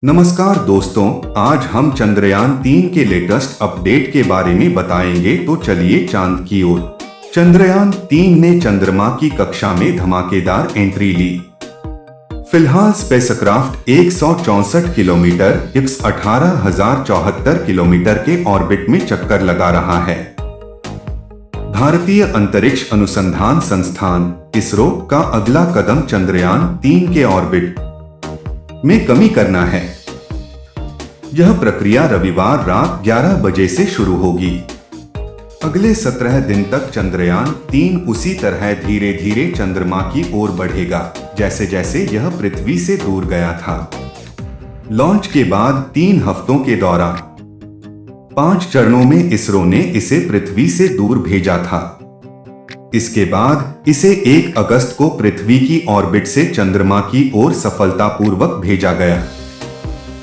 नमस्कार दोस्तों, आज हम चंद्रयान 3 के लेटेस्ट अपडेट के बारे में बताएंगे। तो चलिए चांद की ओर। चंद्रयान 3 ने चंद्रमा की कक्षा में धमाकेदार एंट्री ली। फिलहाल स्पेसक्राफ्ट 164 किलोमीटर 18,074 किलोमीटर के ऑर्बिट में चक्कर लगा रहा है। भारतीय अंतरिक्ष अनुसंधान संस्थान इसरो का अगला कदम चंद्रयान 3 के ऑर्बिट में कमी करना है। यह प्रक्रिया रविवार रात 11 बजे से शुरू होगी। अगले 17 दिन तक चंद्रयान 3 उसी तरह धीरे धीरे चंद्रमा की ओर बढ़ेगा जैसे जैसे यह पृथ्वी से दूर गया था। लॉन्च के बाद 3 हफ्तों के दौरान 5 चरणों में इसरो ने इसे पृथ्वी से दूर भेजा था। इसके बाद इसे 1 अगस्त को पृथ्वी की ऑर्बिट से चंद्रमा की ओर सफलतापूर्वक भेजा गया।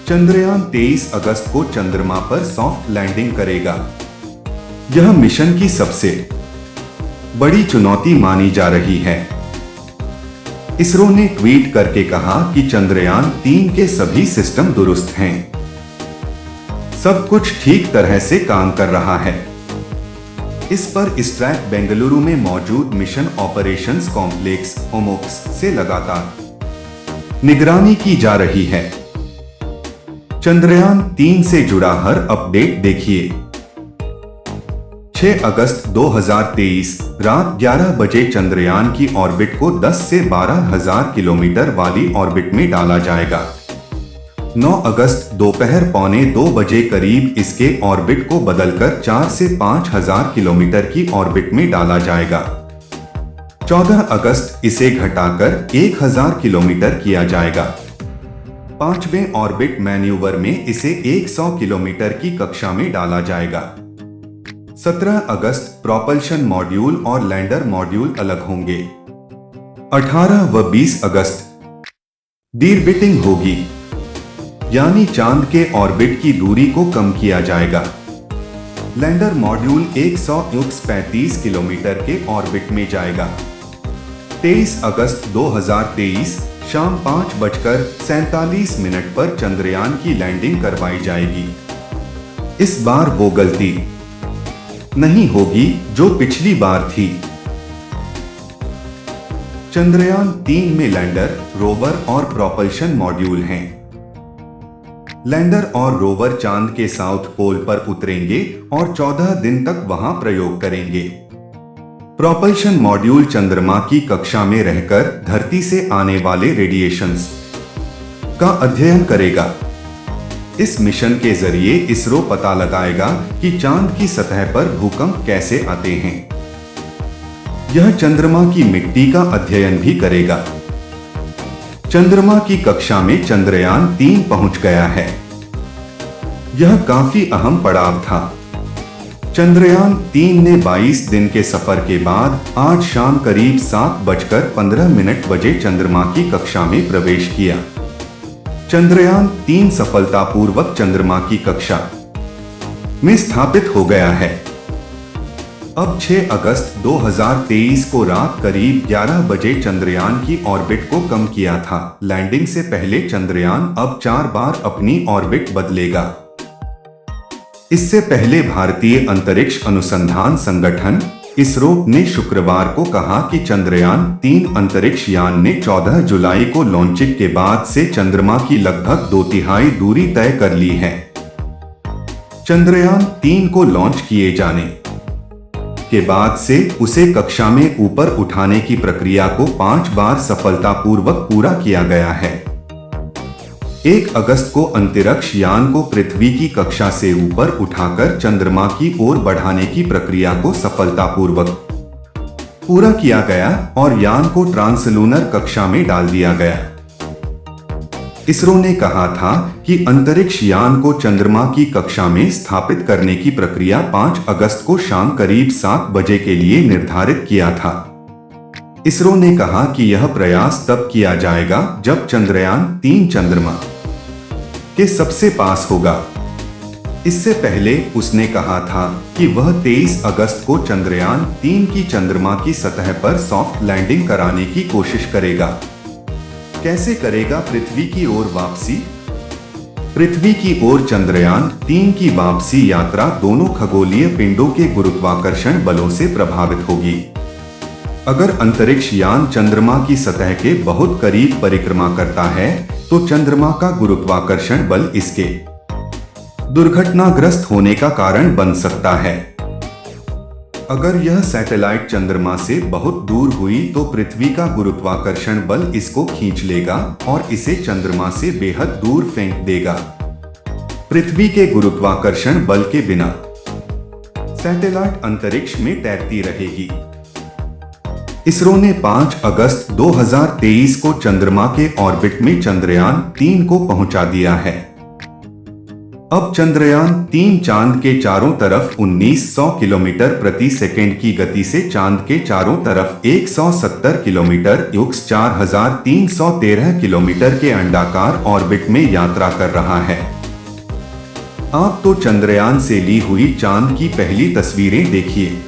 चंद्रयान 23 अगस्त को चंद्रमा पर सॉफ्ट लैंडिंग करेगा। यह मिशन की सबसे बड़ी चुनौती मानी जा रही है। इसरो ने ट्वीट करके कहा कि चंद्रयान 3 के सभी सिस्टम दुरुस्त हैं। सब कुछ ठीक तरह से काम कर रहा है। इस पर इस्ट्रैक बेंगलुरु में मौजूद मिशन ऑपरेशंस कॉम्प्लेक्स ओमोक्स से लगातार निगरानी की जा रही है। चंद्रयान 3 से जुड़ा हर अपडेट देखिए। 6 अगस्त 2023 रात 11 बजे चंद्रयान की ऑर्बिट को 10 से 12,000 किलोमीटर वाली ऑर्बिट में डाला जाएगा। 9 अगस्त दोपहर 1:45 बजे करीब इसके ऑर्बिट को बदलकर 4 से 5,000 किलोमीटर की ऑर्बिट में डाला जाएगा। 14 अगस्त इसे घटाकर 1,000 किलोमीटर किया जाएगा। 5वें ऑर्बिट मैन्यूवर में इसे 100 किलोमीटर की कक्षा में डाला जाएगा। 17 अगस्त प्रोपल्शन मॉड्यूल और लैंडर मॉड्यूल अलग होंगे। 18 व 20 अगस्त डीऑर्बिटिंग होगी, यानी चांद के ऑर्बिट की दूरी को कम किया जाएगा। लैंडर मॉड्यूल 135 किलोमीटर के ऑर्बिट में जाएगा। 23 अगस्त 2023 शाम 5:47 पर चंद्रयान की लैंडिंग करवाई जाएगी। इस बार वो गलती नहीं होगी जो पिछली बार थी। चंद्रयान 3 में लैंडर, रोवर और प्रोपल्शन मॉड्यूल हैं। लैंडर और रोवर चांद के साउथ पोल पर उतरेंगे और 14 दिन तक वहां प्रयोग करेंगे। प्रोपल्शन मॉड्यूल चंद्रमा की कक्षा में रहकर धरती से आने वाले रेडिएशंस का अध्ययन करेगा। इस मिशन के जरिए इसरो पता लगाएगा कि चांद की सतह पर भूकंप कैसे आते हैं। यह चंद्रमा की मिट्टी का अध्ययन भी करेगा। चंद्रमा की कक्षा में चंद्रयान 3 पहुंच गया है। यह काफी अहम पड़ाव था। चंद्रयान 3 ने 22 दिन के सफर के बाद आज शाम करीब 7:15 बजे चंद्रमा की कक्षा में प्रवेश किया। चंद्रयान 3 सफलतापूर्वक चंद्रमा की कक्षा में स्थापित हो गया है। अब 6 अगस्त 2023 को रात करीब 11 बजे चंद्रयान की ऑर्बिट को कम किया था। लैंडिंग से पहले चंद्रयान अब 4 बार अपनी ऑर्बिट बदलेगा। इससे पहले भारतीय अंतरिक्ष अनुसंधान संगठन इसरो ने शुक्रवार को कहा कि चंद्रयान 3 अंतरिक्ष यान ने 14 जुलाई को लॉन्चिंग के बाद से चंद्रमा की लगभग 2/3 दूरी तय कर ली है। चंद्रयान 3 को लॉन्च किए जाने के बाद से उसे कक्षा में ऊपर उठाने की प्रक्रिया को 5 बार सफलतापूर्वक पूरा किया गया है। 1 अगस्त को अंतरिक्ष यान को पृथ्वी की कक्षा से ऊपर उठाकर चंद्रमा की ओर बढ़ाने की प्रक्रिया को सफलतापूर्वक पूरा किया गया और यान को ट्रांसलूनर कक्षा में डाल दिया गया। इसरो ने कहा था कि अंतरिक्ष यान को चंद्रमा की कक्षा में स्थापित करने की प्रक्रिया 5 अगस्त को शाम करीब 7 बजे के लिए निर्धारित किया था। इसरो ने कहा कि यह प्रयास तब किया जाएगा जब चंद्रयान 3 चंद्रमा के सबसे पास होगा। इससे पहले उसने कहा था कि वह 23 अगस्त को चंद्रयान 3 की चंद्रमा की सतह पर सॉफ्ट लैंडिंग कराने की कोशिश करेगा। कैसे करेगा पृथ्वी की ओर वापसी? पृथ्वी की ओर चंद्रयान 3 की वापसी यात्रा दोनों खगोलीय पिंडों के गुरुत्वाकर्षण बलों से प्रभावित होगी। अगर अंतरिक्ष यान चंद्रमा की सतह के बहुत करीब परिक्रमा करता है तो चंद्रमा का गुरुत्वाकर्षण बल इसके दुर्घटनाग्रस्त होने का कारण बन सकता है। अगर यह सैटेलाइट चंद्रमा से बहुत दूर हुई तो पृथ्वी का गुरुत्वाकर्षण बल इसको खींच लेगा और इसे चंद्रमा से बेहद दूर फेंक देगा। पृथ्वी के गुरुत्वाकर्षण बल के बिना सैटेलाइट अंतरिक्ष में तैरती रहेगी। इसरो ने 5 अगस्त 2023 को चंद्रमा के ऑर्बिट में चंद्रयान 3 को पहुंचा दिया है। अब चंद्रयान 3 चांद के चारों तरफ 1900 किलोमीटर प्रति सेकंड की गति से चांद के चारों तरफ 170 किलोमीटर युक्त 4313 किलोमीटर के अंडाकार ऑर्बिट में यात्रा कर रहा है। आप तो चंद्रयान से ली हुई चांद की पहली तस्वीरें देखिए।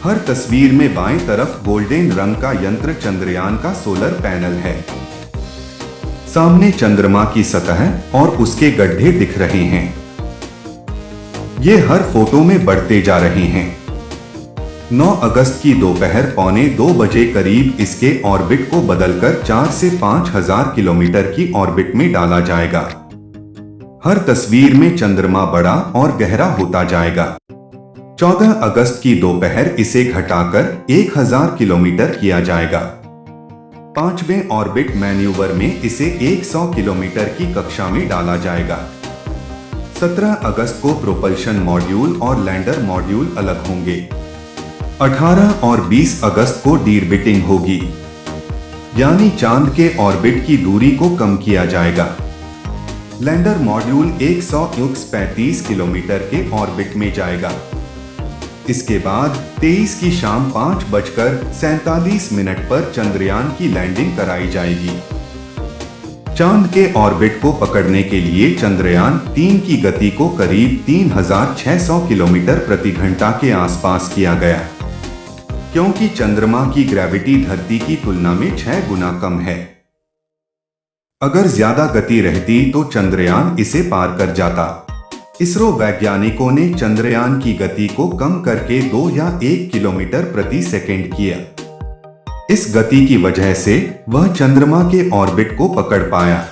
हर तस्वीर में बाएं तरफ गोल्डन रंग का यंत्र चंद्रयान का सोलर पैनल है। सामने चंद्रमा की सतह और उसके गड्ढे दिख रहे हैं। ये हर फोटो में बढ़ते जा रहे हैं। 9 अगस्त की दोपहर 1:45 बजे करीब इसके ऑर्बिट को बदलकर 4 से 5000 किलोमीटर की ऑर्बिट में डाला जाएगा। हर तस्वीर में चंद्रमा बड़ा और गहरा होता जाएगा। 14 अगस्त की दोपहर इसे घटाकर 1000 किलोमीटर किया जाएगा। 5वें ऑर्बिट मैन्यूवर में इसे 100 किलोमीटर की कक्षा में डाला जाएगा। 17 अगस्त को प्रोपल्शन मॉड्यूल और लैंडर मॉड्यूल अलग होंगे। 18 और 20 अगस्त को डीऑर्बिटिंग होगी, यानी चांद के ऑर्बिट की दूरी को कम किया जाएगा। लैंडर मॉड्यूल 135 किलोमीटर के ऑर्बिट में जाएगा। इसके बाद 23 की शाम 5:47 पर चंद्रयान की लैंडिंग कराई जाएगी। चांद के ऑर्बिट को पकड़ने के लिए चंद्रयान 3 की गति को करीब 3600 किलोमीटर प्रति घंटा के आसपास किया गया, क्योंकि चंद्रमा की ग्रेविटी धरती की तुलना में 6 गुना कम है। अगर ज्यादा गति रहती तो चंद्रयान इसे पार कर जाता। इसरो वैज्ञानिकों ने चंद्रयान की गति को कम करके 2 या 1 किलोमीटर प्रति सेकंड किया। इस गति की वजह से वह चंद्रमा के ऑर्बिट को पकड़ पाया।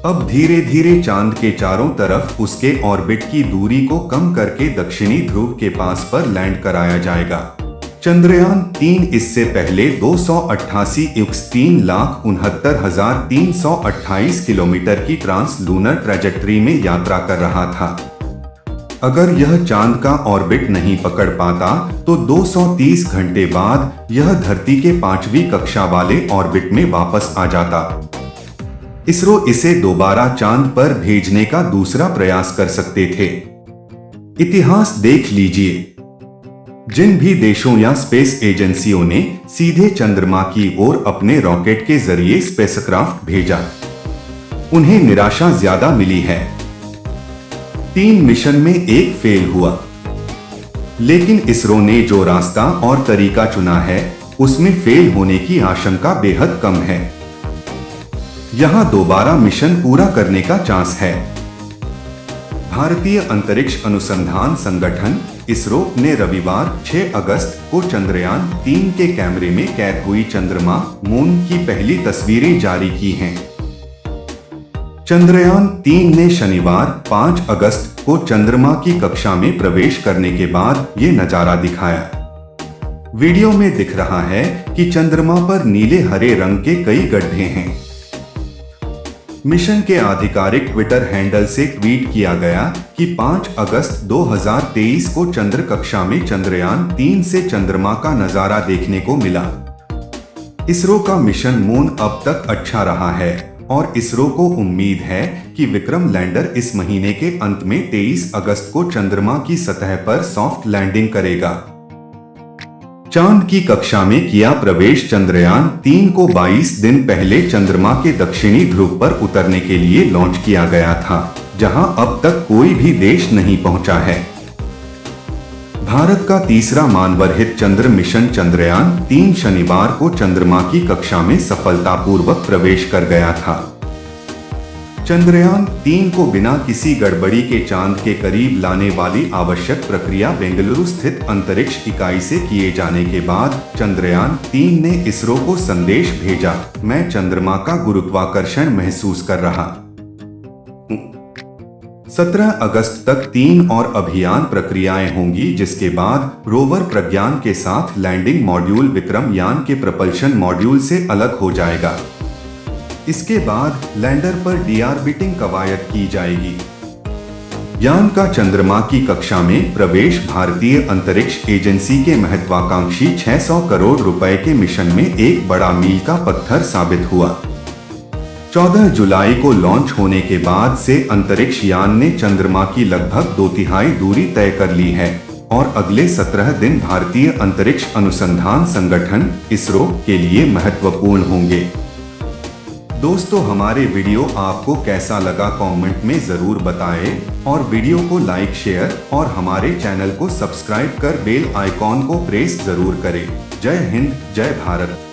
अब धीरे धीरे चांद के चारों तरफ उसके ऑर्बिट की दूरी को कम करके दक्षिणी ध्रुव के पास पर लैंड कराया जाएगा। चंद्रयान 3 इससे पहले 268,369,328 किलोमीटर की ट्रांस लूनर ट्रैजेक्टरी में यात्रा कर रहा था। अगर यह चांद का ऑर्बिट नहीं पकड़ पाता तो 230 घंटे बाद यह धरती के 5वीं कक्षा वाले ऑर्बिट में वापस आ जाता। इसरो इसे दोबारा चांद पर भेजने का दूसरा प्रयास कर सकते थे। इतिहास देख लीजिए। जिन भी देशों या स्पेस एजेंसियों ने सीधे चंद्रमा की ओर अपने रॉकेट के जरिए स्पेसक्राफ्ट भेजा, उन्हें निराशा ज्यादा मिली है। 3 मिशन में 1 फेल हुआ, लेकिन इसरो ने जो रास्ता और तरीका चुना है उसमें फेल होने की आशंका बेहद कम है। यहां दोबारा मिशन पूरा करने का चांस है। भारतीय अंतरिक्ष अनुसंधान संगठन इसरो ने रविवार 6 अगस्त को चंद्रयान 3 के कैमरे में कैद हुई चंद्रमा मून की पहली तस्वीरें जारी की हैं। चंद्रयान 3 ने शनिवार 5 अगस्त को चंद्रमा की कक्षा में प्रवेश करने के बाद ये नजारा दिखाया। वीडियो में दिख रहा है कि चंद्रमा पर नीले हरे रंग के कई गड्ढे हैं। मिशन के आधिकारिक ट्विटर हैंडल से ट्वीट किया गया कि 5 अगस्त 2023 को चंद्र कक्षा में चंद्रयान 3 से चंद्रमा का नजारा देखने को मिला। इसरो का मिशन मून अब तक अच्छा रहा है और इसरो को उम्मीद है कि विक्रम लैंडर इस महीने के अंत में 23 अगस्त को चंद्रमा की सतह पर सॉफ्ट लैंडिंग करेगा। चांद की कक्षा में किया प्रवेश चंद्रयान 3 को 22 दिन पहले चंद्रमा के दक्षिणी ध्रुव पर उतरने के लिए लॉन्च किया गया था, जहां अब तक कोई भी देश नहीं पहुंचा है। भारत का तीसरा मानवरहित चंद्र मिशन चंद्रयान 3 शनिवार को चंद्रमा की कक्षा में सफलतापूर्वक प्रवेश कर गया था। चंद्रयान 3 को बिना किसी गड़बड़ी के चांद के करीब लाने वाली आवश्यक प्रक्रिया बेंगलुरु स्थित अंतरिक्ष इकाई से किए जाने के बाद चंद्रयान 3 ने इसरो को संदेश भेजा, मैं चंद्रमा का गुरुत्वाकर्षण महसूस कर रहा। 17 अगस्त तक 3 और अभियान प्रक्रियाएं होंगी, जिसके बाद रोवर प्रज्ञान के साथ लैंडिंग मॉड्यूल विक्रम यान के प्रपल्शन मॉड्यूल से अलग हो जाएगा। इसके बाद लैंडर पर डीऑर्बिटिंग कवायद की जाएगी। यान का चंद्रमा की कक्षा में प्रवेश भारतीय अंतरिक्ष एजेंसी के महत्वाकांक्षी 600 करोड़ रुपए के मिशन में एक बड़ा मील का पत्थर साबित हुआ। 14 जुलाई को लॉन्च होने के बाद से अंतरिक्ष यान ने चंद्रमा की लगभग 2/3 दूरी तय कर ली है और अगले 17 दिन भारतीय अंतरिक्ष अनुसंधान संगठन इसरो के लिए महत्वपूर्ण होंगे। दोस्तों, हमारे वीडियो आपको कैसा लगा कमेंट में जरूर बताएं और वीडियो को लाइक, शेयर और हमारे चैनल को सब्सक्राइब कर बेल आइकॉन को प्रेस जरूर करें। जय हिंद, जय भारत।